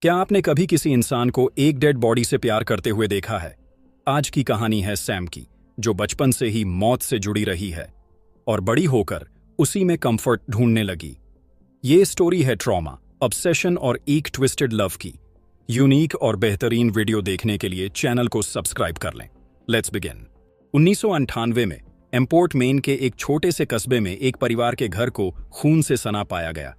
क्या आपने कभी किसी इंसान को एक डेड बॉडी से प्यार करते हुए देखा है? आज की कहानी है सैम की, जो बचपन से ही मौत से जुड़ी रही है और बड़ी होकर उसी में कंफर्ट ढूंढने लगी। ये स्टोरी है ट्रॉमा, ऑब्सेशन और एक ट्विस्टेड लव की। यूनिक और बेहतरीन वीडियो देखने के लिए चैनल को सब्सक्राइब कर लें। Let's begin. 1998 में एम्पोर्ट मेन के एक छोटे से कस्बे में एक परिवार के घर को खून से सना पाया गया।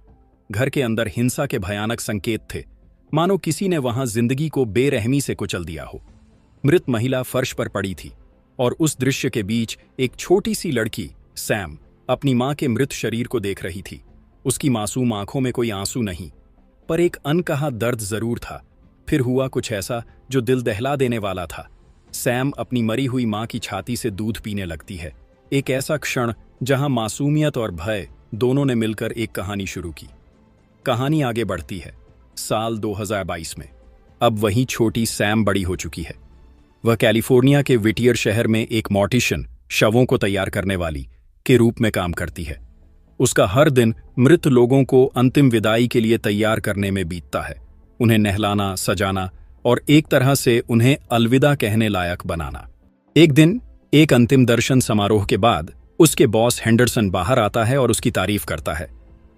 घर के अंदर हिंसा के भयानक संकेत थे, मानो किसी ने वहां जिंदगी को बेरहमी से कुचल दिया हो। मृत महिला फर्श पर पड़ी थी और उस दृश्य के बीच एक छोटी सी लड़की सैम अपनी मां के मृत शरीर को देख रही थी। उसकी मासूम आंखों में कोई आंसू नहीं, पर एक अनकहा दर्द जरूर था। फिर हुआ कुछ ऐसा जो दिल दहला देने वाला था। सैम अपनी मरी हुई मां की छाती से दूध पीने लगती है। एक ऐसा क्षण जहां मासूमियत और भय दोनों ने मिलकर एक कहानी शुरू की। कहानी आगे बढ़ती है साल 2022 में। अब वही छोटी सैम बड़ी हो चुकी है। वह कैलिफोर्निया के विटियर शहर में एक मॉर्टिशियन, शवों को तैयार करने वाली के रूप में काम करती है। उसका हर दिन मृत लोगों को अंतिम विदाई के लिए तैयार करने में बीतता है, उन्हें नहलाना, सजाना और एक तरह से उन्हें अलविदा कहने लायक बनाना। एक दिन एक अंतिम दर्शन समारोह के बाद उसके बॉस हेंडरसन बाहर आता है और उसकी तारीफ करता है।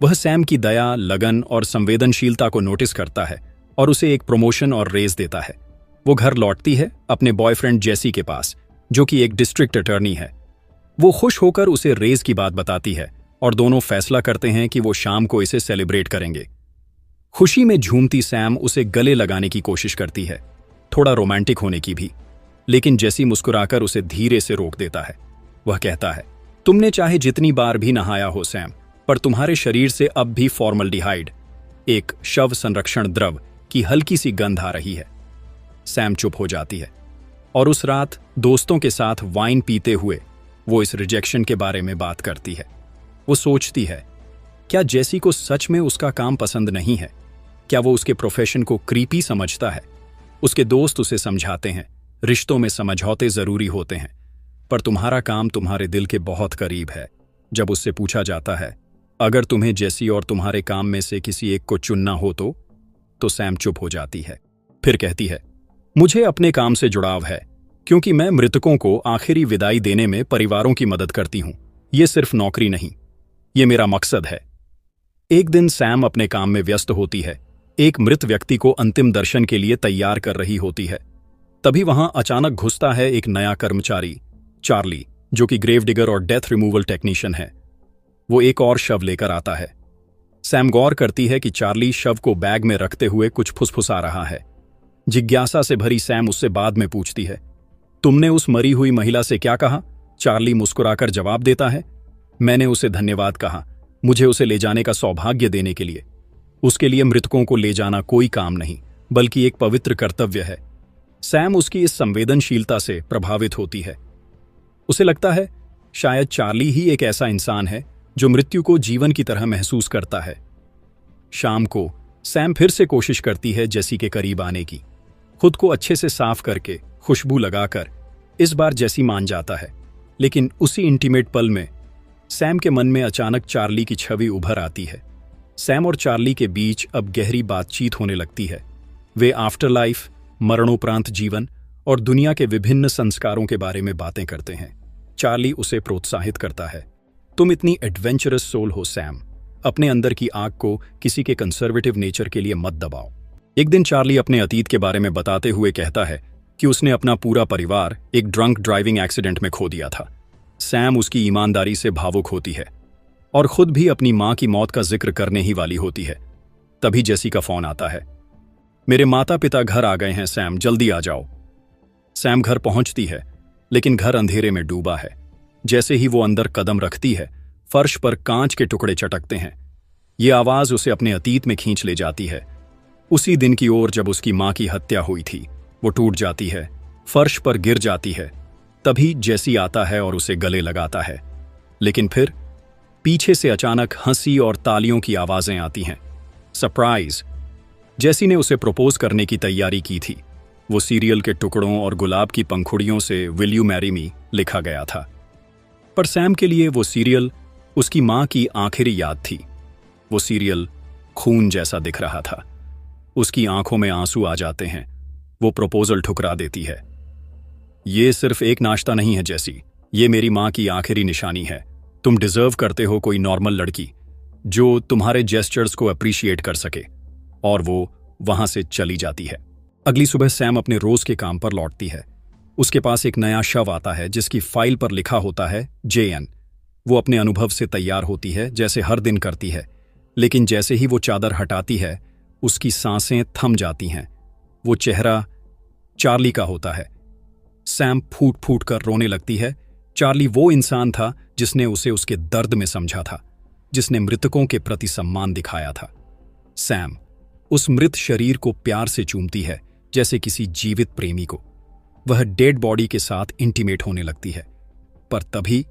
वह सैम की दया, लगन और संवेदनशीलता को नोटिस करता है और उसे एक प्रमोशन और रेज देता है। वो घर लौटती है अपने बॉयफ्रेंड जेसी के पास, जो कि एक डिस्ट्रिक्ट अटॉर्नी है। वो खुश होकर उसे रेज की बात बताती है और दोनों फैसला करते हैं कि वो शाम को इसे सेलिब्रेट करेंगे। खुशी में झूमती सैम उसे गले लगाने की कोशिश करती है, थोड़ा रोमांटिक होने की भी, लेकिन जेसी मुस्कुराकर उसे धीरे से रोक देता है। वह कहता है, तुमने चाहे जितनी बार भी नहाया हो सैम, पर तुम्हारे शरीर से अब भी फॉर्मल्डिहाइड, एक शव संरक्षण द्रव की हल्की सी गंध आ रही है। सैम चुप हो जाती है और उस रात दोस्तों के साथ वाइन पीते हुए वो इस रिजेक्शन के बारे में बात करती है। वो सोचती है, क्या जेसी को सच में उसका काम पसंद नहीं है? क्या वो उसके प्रोफेशन को क्रीपी समझता है? उसके दोस्त उसे समझाते हैं, रिश्तों में समझौते जरूरी होते हैं, पर तुम्हारा काम तुम्हारे दिल के बहुत करीब है। जब उससे पूछा जाता है, अगर तुम्हें जेसी और तुम्हारे काम में से किसी एक को चुनना हो तो सैम चुप हो जाती है। फिर कहती है, मुझे अपने काम से जुड़ाव है, क्योंकि मैं मृतकों को आखिरी विदाई देने में परिवारों की मदद करती हूं। ये सिर्फ नौकरी नहीं, ये मेरा मकसद है। एक दिन सैम अपने काम में व्यस्त होती है, एक मृत व्यक्ति को अंतिम दर्शन के लिए तैयार कर रही होती है। तभी वहां अचानक घुसता है एक नया कर्मचारी, चार्ली, जो कि ग्रेव डिगर और डेथ रिमूवल टेक्नीशियन है। वो एक और शव लेकर आता है। सैम गौर करती है कि चार्ली शव को बैग में रखते हुए कुछ फुसफुसा रहा है। जिज्ञासा से भरी सैम उससे बाद में पूछती है, तुमने उस मरी हुई महिला से क्या कहा? चार्ली मुस्कुराकर जवाब देता है, मैंने उसे धन्यवाद कहा, मुझे उसे ले जाने का सौभाग्य देने के लिए। उसके लिए मृतकों को ले जाना कोई काम नहीं, बल्कि एक पवित्र कर्तव्य है। सैम उसकी इस संवेदनशीलता से प्रभावित होती है। उसे लगता है शायद चार्ली ही एक ऐसा इंसान है जो मृत्यु को जीवन की तरह महसूस करता है। शाम को सैम फिर से कोशिश करती है जेसी के करीब आने की। खुद को अच्छे से साफ करके, खुशबू लगाकर। इस बार जेसी मान जाता है, लेकिन उसी इंटीमेट पल में सैम के मन में अचानक चार्ली की छवि उभर आती है। सैम और चार्ली के बीच अब गहरी बातचीत होने लगती है। वे आफ्टर लाइफ, मरणोपरांत जीवन और दुनिया के विभिन्न संस्कारों के बारे में बातें करते हैं। चार्ली उसे प्रोत्साहित करता है, तुम इतनी एडवेंचरस सोल हो सैम, अपने अंदर की आग को किसी के कंजर्वेटिव नेचर के लिए मत दबाओ। एक दिन चार्ली अपने अतीत के बारे में बताते हुए कहता है कि उसने अपना पूरा परिवार एक ड्रंक ड्राइविंग एक्सीडेंट में खो दिया था। सैम उसकी ईमानदारी से भावुक होती है और खुद भी अपनी मां की मौत का जिक्र करने ही वाली होती है। तभी जेसी का फोन आता है, मेरे माता पिता घर आ गए हैं सैम, जल्दी आ जाओ। सैम घर पहुंचती है, लेकिन घर अंधेरे में डूबा है। जैसे ही वो अंदर कदम रखती है, फर्श पर कांच के टुकड़े चटकते हैं। ये आवाज उसे अपने अतीत में खींच ले जाती है, उसी दिन की ओर जब उसकी मां की हत्या हुई थी। वो टूट जाती है, फर्श पर गिर जाती है। तभी जेसी आता है और उसे गले लगाता है, लेकिन फिर पीछे से अचानक हंसी और तालियों की आवाजें आती हैं। सरप्राइज! जेसी ने उसे प्रपोज करने की तैयारी की थी। वो सीरियल के टुकड़ों और गुलाब की पंखुड़ियों से विल यू मैरी मी लिखा गया था, पर सैम के लिए वो सीरियल उसकी मां की आखिरी याद थी। वो सीरियल खून जैसा दिख रहा था। उसकी आंखों में आंसू आ जाते हैं। वो प्रपोजल ठुकरा देती है। ये सिर्फ एक नाश्ता नहीं है जैसी, ये मेरी माँ की आखिरी निशानी है। तुम डिजर्व करते हो कोई नॉर्मल लड़की जो तुम्हारे जेस्चर्स को अप्रिशिएट कर सके। और वो वहां से चली जाती है। अगली सुबह सैम अपने रोज के काम पर लौटती है। उसके पास एक नया शव आता है जिसकी फाइल पर लिखा होता है JN। वो अपने अनुभव से तैयार होती है जैसे हर दिन करती है, लेकिन जैसे ही वो चादर हटाती है उसकी सांसें थम जाती हैं। वो चेहरा चार्ली का होता है। सैम फूट फूट कर रोने लगती है। चार्ली वो इंसान था जिसने उसे उसके दर्द में समझा था, जिसने मृतकों के प्रति सम्मान दिखाया था। सैम उस मृत शरीर को प्यार से चूमती है जैसे किसी जीवित प्रेमी को। वह डेड बॉडी के साथ इंटीमेट होने लगती है, पर तभी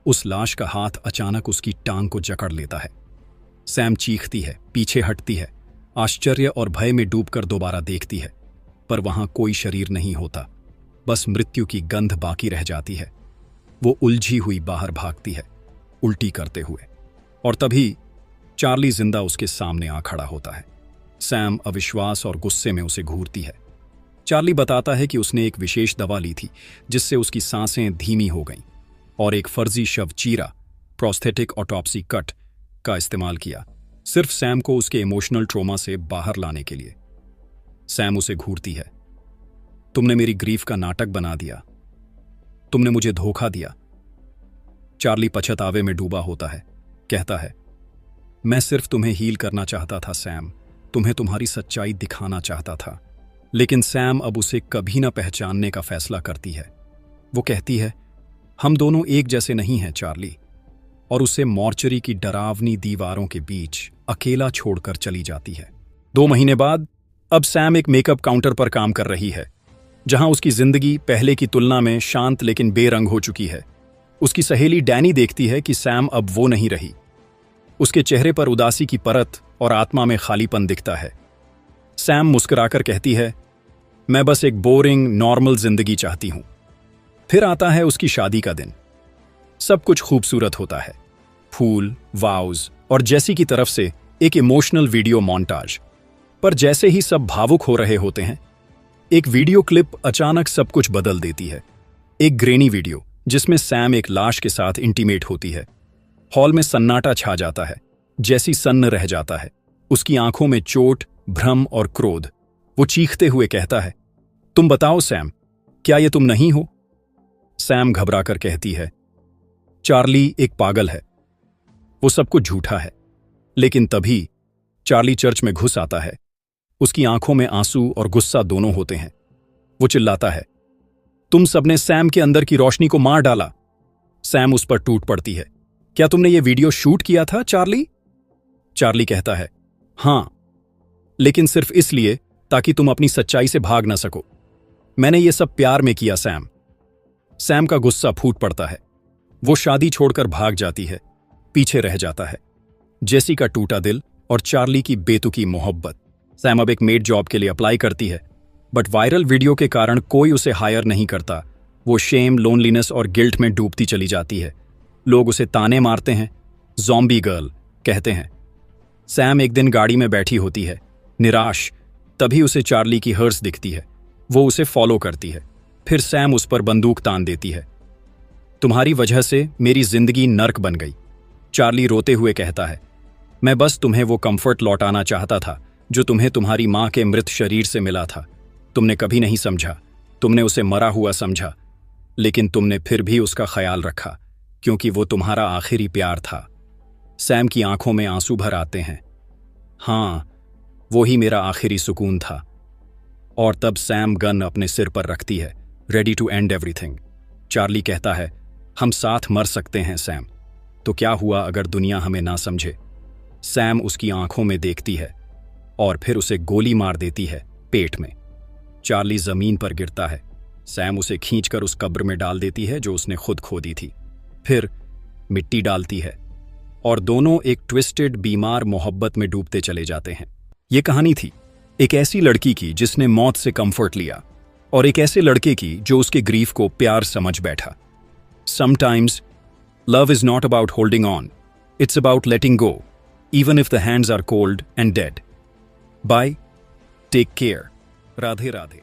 उस लाश का हाथ अचानक उसकी टांग को जकड़ लेता है। सैम चीखती है, पीछे हटती है, आश्चर्य और भय में डूबकर दोबारा देखती है, पर वहां कोई शरीर नहीं होता, बस मृत्यु की गंध बाकी रह जाती है। वो उलझी हुई बाहर भागती है, उल्टी करते हुए, और तभी चार्ली जिंदा उसके सामने आ खड़ा होता है। सैम अविश्वास और गुस्से में उसे घूरती है। चार्ली बताता है कि उसने एक विशेष दवा ली थी जिससे उसकी सांसें धीमी हो गईं, और एक फर्जी शव चीरा, प्रोस्थेटिक ऑटोप्सी कट, का इस्तेमाल किया, सिर्फ सैम को उसके इमोशनल ट्रॉमा से बाहर लाने के लिए। सैम उसे घूरती है। तुमने मेरी ग्रीफ का नाटक बना दिया, तुमने मुझे धोखा दिया। चार्ली पछतावे में डूबा होता है, कहता है, मैं सिर्फ तुम्हें हील करना चाहता था सैम, तुम्हें तुम्हारी सच्चाई दिखाना चाहता था। लेकिन सैम अब उसे कभी ना पहचानने का फैसला करती है। वो कहती है, हम दोनों एक जैसे नहीं हैं चार्ली, और उसे मॉर्चरी की डरावनी दीवारों के बीच अकेला छोड़कर चली जाती है। 2 महीने बाद अब सैम एक मेकअप काउंटर पर काम कर रही है, जहां उसकी जिंदगी पहले की तुलना में शांत लेकिन बेरंग हो चुकी है। उसकी सहेली डैनी देखती है कि सैम अब वो नहीं रही। उसके चेहरे पर उदासी की परत और आत्मा में खालीपन दिखता है। सैम मुस्कुराकर कहती है, मैं बस एक बोरिंग नॉर्मल जिंदगी चाहती हूं। फिर आता है उसकी शादी का दिन। सब कुछ खूबसूरत होता है, फूल, वाउज और जेसी की तरफ से एक इमोशनल वीडियो मोन्टाज। पर जैसे ही सब भावुक हो रहे होते हैं, एक वीडियो क्लिप अचानक सब कुछ बदल देती है। एक ग्रेनी वीडियो जिसमें सैम एक लाश के साथ इंटीमेट होती है। हॉल में सन्नाटा छा जाता है, जैसी सन्न रह जाता है। उसकी आंखों में चोट, भ्रम और क्रोध। वो चीखते हुए कहता है, तुम बताओ सैम, क्या ये तुम नहीं हो? सैम घबराकर कहती है, चार्ली एक पागल है, वो सब कुछ झूठा है। लेकिन तभी चार्ली चर्च में घुस आता है। उसकी आंखों में आंसू और गुस्सा दोनों होते हैं। वो चिल्लाता है, तुम सबने सैम के अंदर की रोशनी को मार डाला। सैम उस पर टूट पड़ती है, क्या तुमने ये वीडियो शूट किया था चार्ली? चार्ली कहता है, हां, लेकिन सिर्फ इसलिए ताकि तुम अपनी सच्चाई से भाग ना सको। मैंने ये सब प्यार में किया सैम। सैम का गुस्सा फूट पड़ता है। वो शादी छोड़कर भाग जाती है। पीछे रह जाता है जेसी का टूटा दिल और चार्ली की बेतुकी मोहब्बत। सैम अब एक मेड जॉब के लिए अप्लाई करती है, बट वायरल वीडियो के कारण कोई उसे हायर नहीं करता। वो शेम, लोनलीनेस और गिल्ट में डूबती चली जाती है। लोग उसे ताने मारते हैं, ज़ॉम्बी गर्ल कहते हैं। सैम एक दिन गाड़ी में बैठी होती है, निराश। तभी उसे चार्ली की हर्स दिखती है। वो उसे फॉलो करती है। फिर सैम उस पर बंदूक तान देती है। तुम्हारी वजह से मेरी जिंदगी नर्क बन गई, चार्ली रोते हुए कहता है। मैं बस तुम्हें वो कंफर्ट लौटाना चाहता था जो तुम्हें तुम्हारी मां के मृत शरीर से मिला था। तुमने कभी नहीं समझा, तुमने उसे मरा हुआ समझा, लेकिन तुमने फिर भी उसका ख्याल रखा क्योंकि वो तुम्हारा आखिरी प्यार था। सैम की आंखों में आंसू भर आते हैं। हां, वो ही मेरा आखिरी सुकून था। और तब सैम गन अपने सिर पर रखती है, ready to end everything. Charlie कहता है, हम साथ मर सकते हैं सैम, तो क्या हुआ अगर दुनिया हमें ना समझे? सैम उसकी आंखों में देखती है और फिर उसे गोली मार देती है पेट में। चार्ली जमीन पर गिरता है। सैम उसे खींचकर उस कब्र में डाल देती है जो उसने खुद खोदी थी। फिर मिट्टी डालती है और दोनों एक ट्विस्टेड, बीमार मोहब्बत में डूबते चले जाते हैं। ये कहानी थी एक ऐसी लड़की की जिसने मौत से कंफर्ट लिया, और एक ऐसे लड़के की जो उसके ग्रीफ को प्यार समझ बैठा। Sometimes Love is not about holding on. It's about letting go, even if the hands are cold and dead. Bye. Take care. Radhe Radhe.